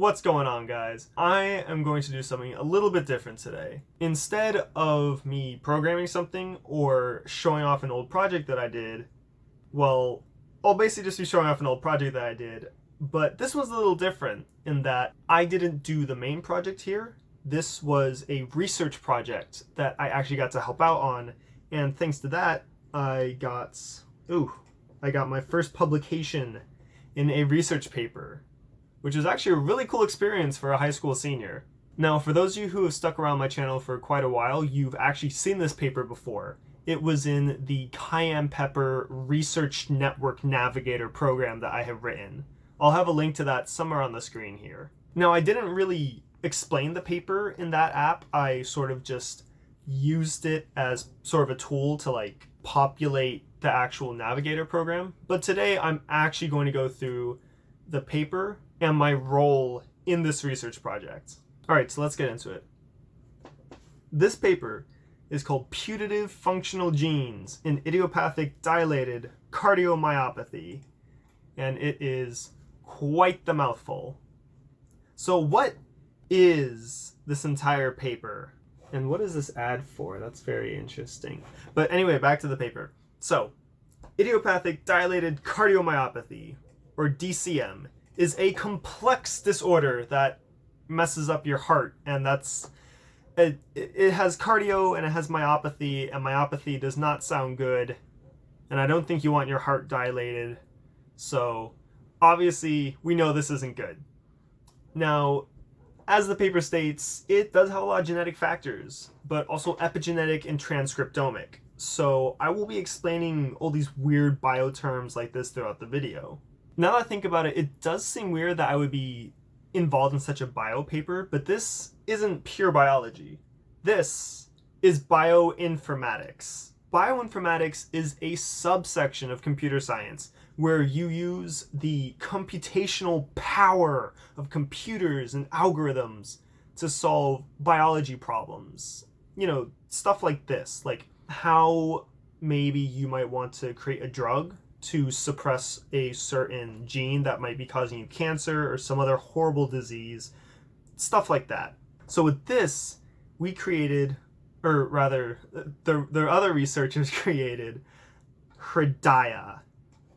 What's going on, guys? I am going to do something a little bit different today. Instead of me programming something or showing off an old project that I did, well, I'll basically just be showing off an old project that I did, but this was a little different in that I didn't do the main project here. This was a research project that I actually got to help out on, and thanks to that, I got my first publication in a research paper, which is actually a really cool experience for a high school senior. Now, for those of you who have stuck around my channel for quite a while, you've actually seen this paper before. It was in the Cayenne Pepper Research Network Navigator program that I have written. I'll have a link to that somewhere on the screen here. Now, I didn't really explain the paper in that app. I sort of just used it as sort of a tool to populate the actual Navigator program. But today I'm actually going to go through the paper and my role in this research project. All right, so let's get into it. This paper is called Putative Functional Genes in Idiopathic Dilated Cardiomyopathy, and it is quite the mouthful. So what is this entire paper? And what is this ad for? That's very interesting. But anyway, back to the paper. So, Idiopathic Dilated Cardiomyopathy, or DCM, is a complex disorder that messes up your heart, and it has cardio and it has myopathy, and myopathy does not sound good, and I don't think you want your heart dilated, so obviously we know this isn't good. Now, as the paper states, it does have a lot of genetic factors, but also epigenetic and transcriptomic. So I will be explaining all these weird bio terms like this throughout the video. Now that I think about it, it does seem weird that I would be involved in such a bio paper, but this isn't pure biology. This is bioinformatics. Bioinformatics is a subsection of computer science where you use the computational power of computers and algorithms to solve biology problems. You know, stuff like this, like how maybe you might want to create a drug to suppress a certain gene that might be causing you cancer or some other horrible disease, stuff like that. So with this, we created, or rather, the other researchers created Hridaya.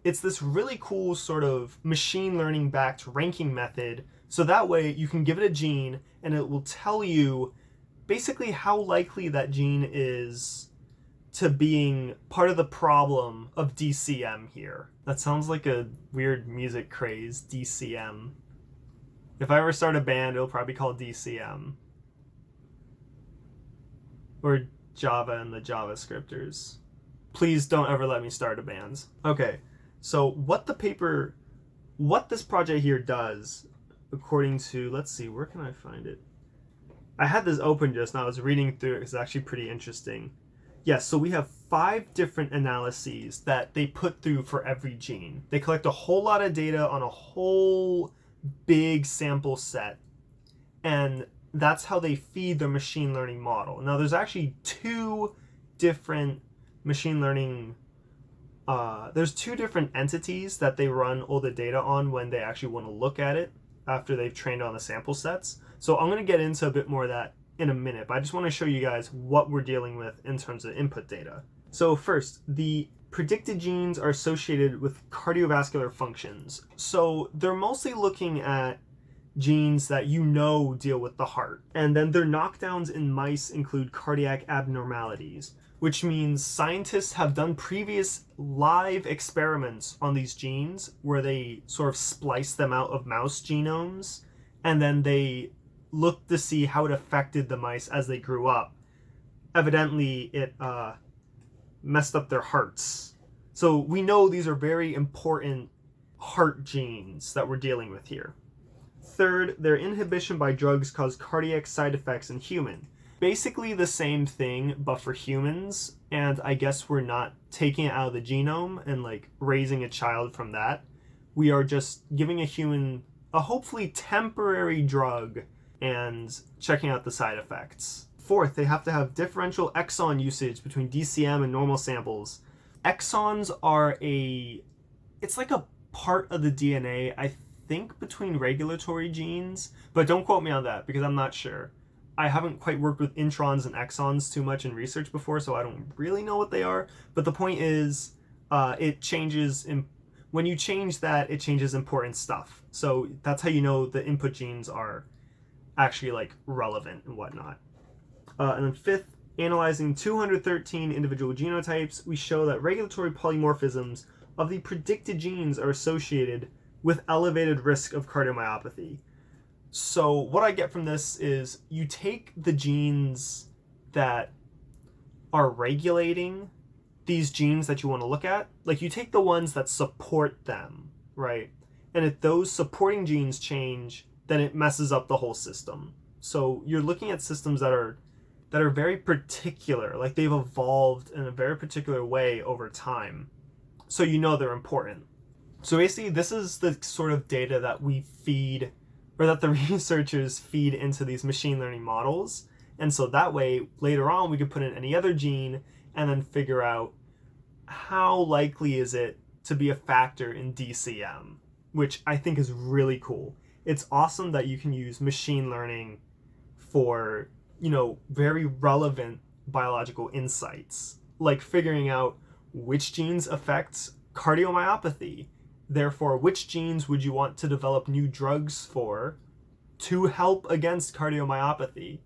It's this really cool sort of machine learning backed ranking method, so that way you can give it a gene and it will tell you basically how likely that gene is to being part of the problem of DCM here. That sounds like a weird music craze, DCM. If I ever start a band, it'll probably be called DCM. Or Java and the JavaScripters. Please don't ever let me start a band. Okay, so what this project here does, according to, let's see, where can I find it? I had this open just now, I was reading through it, it's actually pretty interesting. Yes, so we have 5 different analyses that they put through for every gene. They collect a whole lot of data on a whole big sample set, and that's how they feed their machine learning model. Now, there's actually 2 different machine learning, there's 2 different entities that they run all the data on when they actually want to look at it after they've trained on the sample sets. So I'm going to get into a bit more of that in a minute, but I just want to show you guys what we're dealing with in terms of input data. So first, the predicted genes are associated with cardiovascular functions. So they're mostly looking at genes that you know deal with the heart. And then their knockdowns in mice include cardiac abnormalities, which means scientists have done previous live experiments on these genes where they sort of splice them out of mouse genomes, and then they looked to see how it affected the mice as they grew up. Evidently, it messed up their hearts. So we know these are very important heart genes that we're dealing with here. Third, their inhibition by drugs cause cardiac side effects in human. Basically the same thing, but for humans, and I guess we're not taking it out of the genome and raising a child from that. We are just giving a human a hopefully temporary drug and checking out the side effects. Fourth, they have to have differential exon usage between DCM and normal samples. Exons are it's like a part of the DNA. I think between regulatory genes, but don't quote me on that because I'm not sure. I haven't quite worked with introns and exons too much in research before, so I don't really know what they are. But the point is, it changes when you change that, it changes important stuff. So that's how you know the input genes are actually like relevant and whatnot. And then fifth, analyzing 213 individual genotypes, we show that regulatory polymorphisms of the predicted genes are associated with elevated risk of cardiomyopathy. So what I get from this is you take the genes that are regulating these genes that you want to look at, like you take the ones that support them, right? And if those supporting genes change, then it messes up the whole system. So you're looking at systems that are very particular, like they've evolved in a very particular way over time. So you know they're important. So basically this is the sort of data that we feed, or that the researchers feed into these machine learning models. And so that way, later on, we could put in any other gene and then figure out how likely is it to be a factor in DCM, which I think is really cool. It's awesome that you can use machine learning for, very relevant biological insights, like figuring out which genes affect cardiomyopathy. Therefore, which genes would you want to develop new drugs for to help against cardiomyopathy?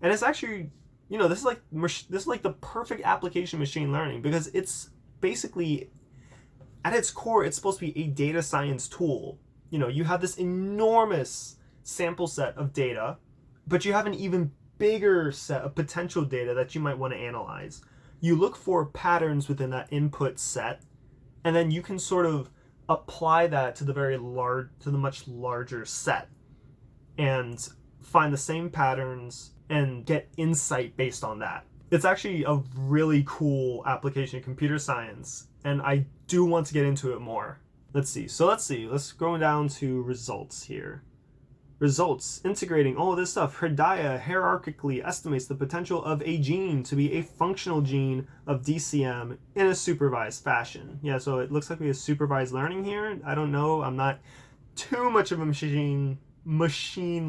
And it's actually, this is like the perfect application of machine learning, because it's basically, at its core, it's supposed to be a data science tool. You have this enormous sample set of data, but you have an even bigger set of potential data that you might want to analyze. You look for patterns within that input set, and then you can sort of apply that to the much larger set and find the same patterns and get insight based on that. It's actually a really cool application of computer science, and I do want to get into it more. Let's go down to results here. Results, integrating all of this stuff. Herdaya hierarchically estimates the potential of a gene to be a functional gene of DCM in a supervised fashion. Yeah, so it looks like we have supervised learning here. I don't know, I'm not too much of a machine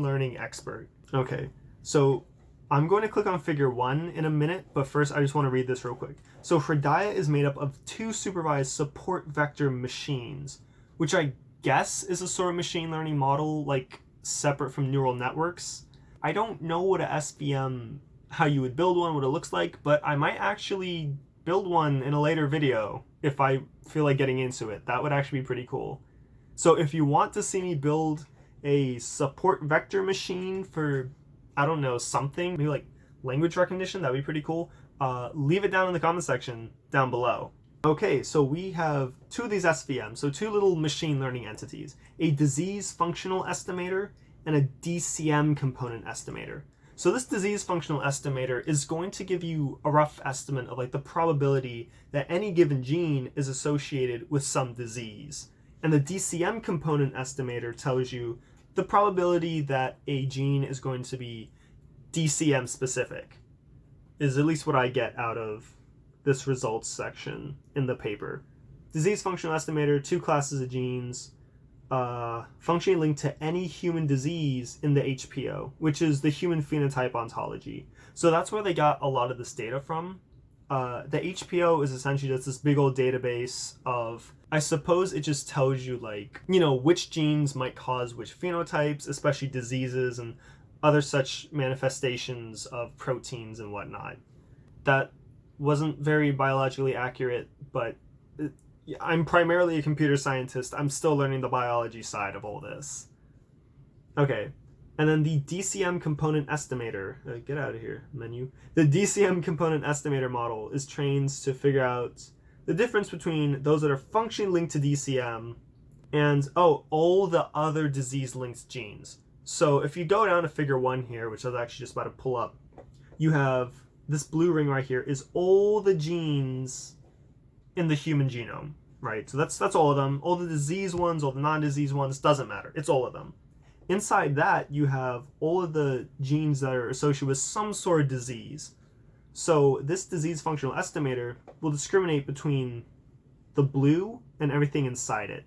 learning expert. Okay, so I'm going to click on figure 1 in a minute, but first I just want to read this real quick. So Herdaya is made up of 2 supervised support vector machines, which I guess is a sort of machine learning model, like separate from neural networks. I don't know what a SVM, how you would build one, what it looks like, but I might actually build one in a later video if I feel like getting into it. That would actually be pretty cool. So if you want to see me build a support vector machine for, I don't know, something, maybe like language recognition, that'd be pretty cool, leave it down in the comment section down below. Okay, so we have 2 of these SVMs, so 2 little machine learning entities, a disease functional estimator and a DCM component estimator. So this disease functional estimator is going to give you a rough estimate of like the probability that any given gene is associated with some disease. And the DCM component estimator tells you the probability that a gene is going to be DCM specific, is at least what I get out of this results section in the paper. Disease functional estimator, 2 classes of genes, functionally linked to any human disease in the HPO, which is the human phenotype ontology. So that's where they got a lot of this data from. The HPO is essentially just this big old database of, I suppose it just tells you like, which genes might cause which phenotypes, especially diseases and other such manifestations of proteins and whatnot. That wasn't very biologically accurate, but I'm primarily a computer scientist. I'm still learning the biology side of all this. Okay, and then the DCM component estimator, get out of here, menu. The DCM component estimator model is trained to figure out the difference between those that are functionally linked to DCM and, all the other disease-linked genes. So if you go down to figure 1 here, which I was actually just about to pull up, you have this blue ring right here is all the genes in the human genome, right? So that's all of them. All the disease ones, all the non-disease ones, doesn't matter. It's all of them. Inside that, you have all of the genes that are associated with some sort of disease. So this disease functional estimator will discriminate between the blue and everything inside it.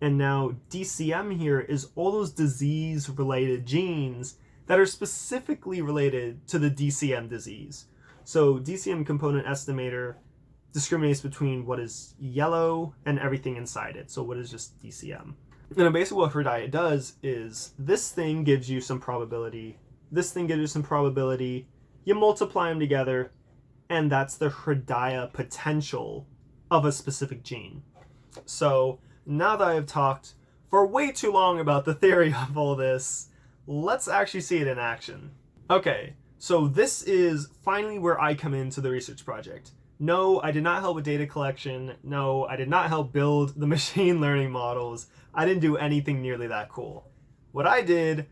And now DCM here is all those disease-related genes that are specifically related to the DCM disease. So DCM component estimator discriminates between what is yellow and everything inside it. So what is just DCM? And basically what Herdaya does is this thing gives you some probability, this thing gives you some probability, you multiply them together, and that's the Herdaya potential of a specific gene. So now that I have talked for way too long about the theory of all this, let's actually see it in action. Okay, so this is finally where I come into the research project. No, I did not help with data collection. No, I did not help build the machine learning models. I didn't do anything nearly that cool. What I did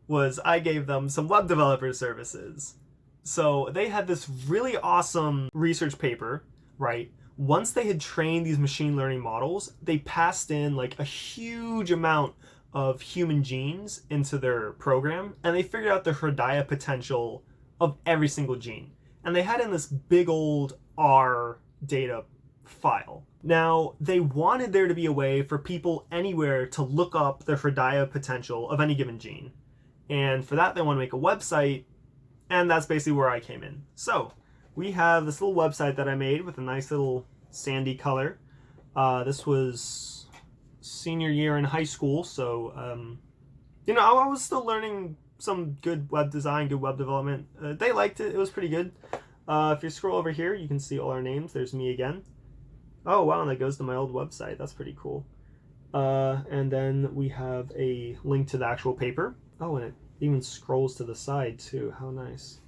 was I gave them some web developer services. So they had this really awesome research paper, right? Once they had trained these machine learning models, they passed in like a huge amount of human genes into their program, and they figured out the Herdaya potential of every single gene. And they had in this big old R data file. Now, they wanted there to be a way for people anywhere to look up the Herdaya potential of any given gene. And for that, they want to make a website, and that's basically where I came in. So, we have this little website that I made with a nice little sandy color. This was senior year in high school, so, I was still learning some good web design, good web development. They liked it. It was pretty good. If you scroll over here, you can see all our names. There's me again. Oh, wow, and that goes to my old website. That's pretty cool. And then we have a link to the actual paper. Oh, and it even scrolls to the side, too. How nice.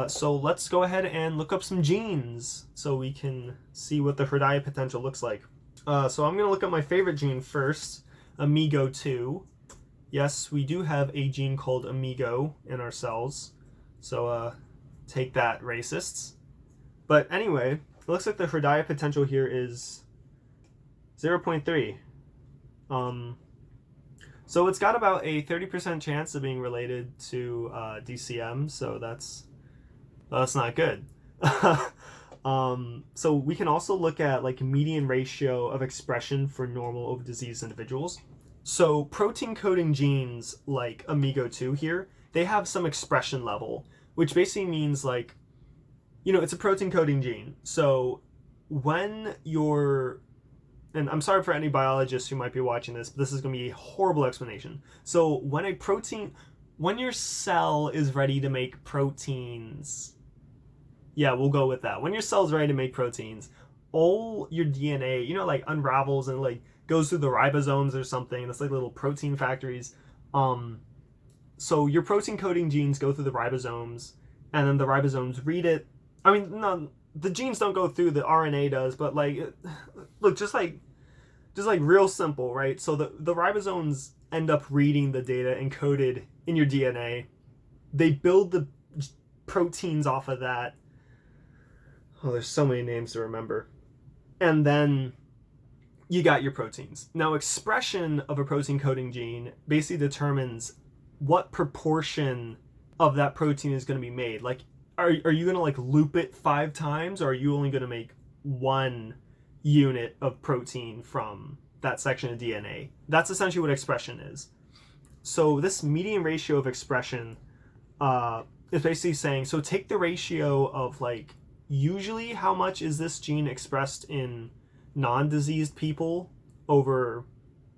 So let's go ahead and look up some genes so we can see what the Herdaya potential looks like. So I'm going to look up my favorite gene first, Amigo2. Yes, we do have a gene called Amigo in our cells. So take that, racists. But anyway, it looks like the Herdaya potential here is 0.3. So it's got about a 30% chance of being related to DCM, so that's not good. So we can also look at like median ratio of expression for normal over diseased individuals. So protein coding genes like Amigo2 here, they have some expression level, which basically means like, it's a protein coding gene. So when you're, and I'm sorry for any biologists who might be watching this, but this is going to be a horrible explanation. So when your cell is ready to make proteins, yeah, we'll go with that. When your cell's ready to make proteins, all your DNA, like unravels and like goes through the ribosomes or something. That's like little protein factories. So your protein coding genes go through the ribosomes, and then the ribosomes read it. I mean, no, the genes don't go through, the RNA does, but like, look, just like real simple, right? So the ribosomes end up reading the data encoded in your DNA. They build the proteins off of that. Oh, there's so many names to remember. And then you got your proteins. Now, expression of a protein coding gene basically determines what proportion of that protein is going to be made. Like, are you going to like loop it 5 times, or are you only going to make 1 unit of protein from that section of DNA? That's essentially what expression is. So this median ratio of expression is basically saying, so take the ratio of like, usually how much is this gene expressed in non-diseased people over,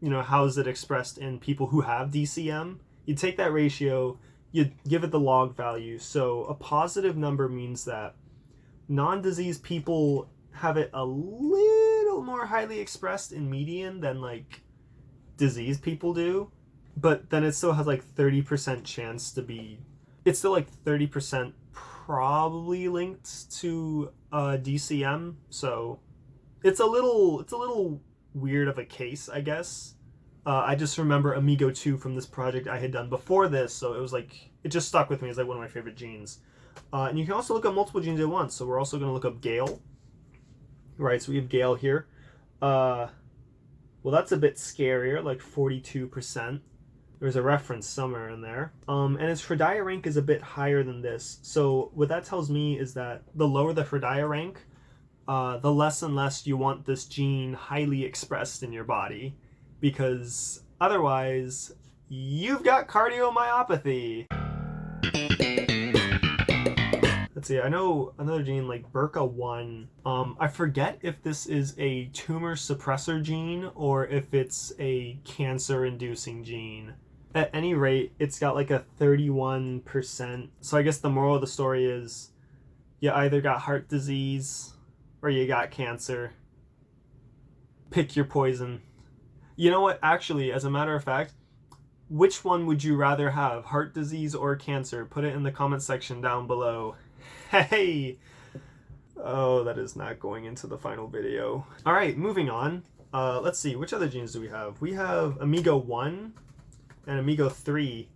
how is it expressed in people who have DCM? You take that ratio, you give it the log value. So a positive number means that non-diseased people have it a little more highly expressed in median than like diseased people do, but then it still has like 30% chance to be, it's still like 30% probably linked to DCM. So it's a little weird of a case, I guess. I just remember Amigo2 from this project I had done before this, so it was like, it just stuck with me as like one of my favorite genes. And you can also look up multiple genes at once, so we're also going to look up Gale. Right, so we have Gale here. Well, that's a bit scarier, like 42%. There's a reference somewhere in there. And its Herdaya rank is a bit higher than this. So what that tells me is that the lower the Herdaya rank, the less and less you want this gene highly expressed in your body. because otherwise you've got cardiomyopathy. Let's see, I know another gene like BRCA1. I forget if this is a tumor suppressor gene or if it's a cancer-inducing gene. At any rate, it's got like a 31%. So I guess the moral of the story is you either got heart disease or you got cancer. Pick your poison. You know what? Actually, as a matter of fact, which one would you rather have, heart disease or cancer? Put it in the comment section down below. Hey! Oh, that is not going into the final video. Alright, moving on. Let's see, which other genes do we have? We have Amigo 1 and Amigo 3.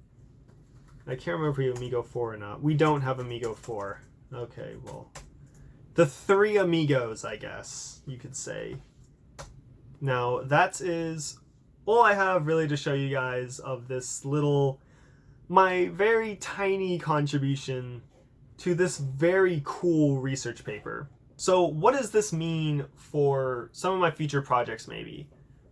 I can't remember if we have Amigo 4 or not. We don't have Amigo 4. Okay, well, the 3 amigos, I guess you could say. Now, that is all I have really to show you guys of this little, my very tiny contribution to this very cool research paper. So what does this mean for some of my future projects maybe?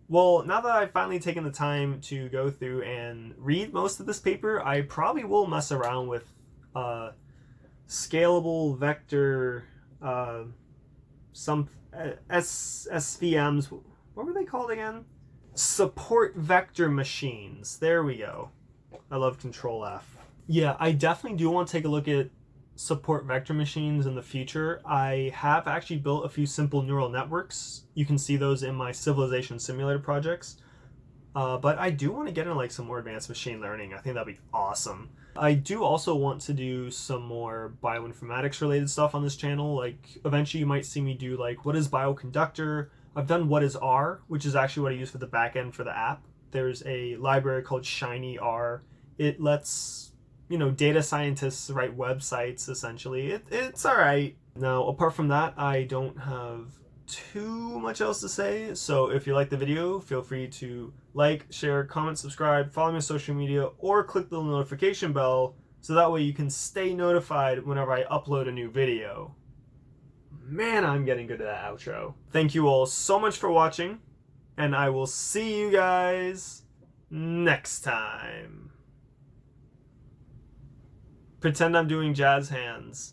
Well, now that I've finally taken the time to go through and read most of this paper, I probably will mess around with scalable vector, some SVMs. What were they called again? Support vector machines. There we go. I love Control F. Yeah, I definitely do want to take a look at support vector machines in the future. I have actually built a few simple neural networks. You can see those in my Civilization Simulator projects. But I do want to get into like some more advanced machine learning. I think that'd be awesome. I do also want to do some more bioinformatics related stuff on this channel. Like eventually you might see me do like what is bioconductor. I've done what is R, which is actually what I use for the backend for the app. There's a library called Shiny R. It lets, you know, data scientists write websites essentially. It's all right. Now, apart from that, I don't have too much else to say. So if you like the video, feel free to like, share, comment, subscribe, follow me on social media, or click the notification bell so that way you can stay notified whenever I upload a new video. Man, I'm getting good at that outro. Thank you all so much for watching, and I will see you guys next time. Pretend I'm doing jazz hands.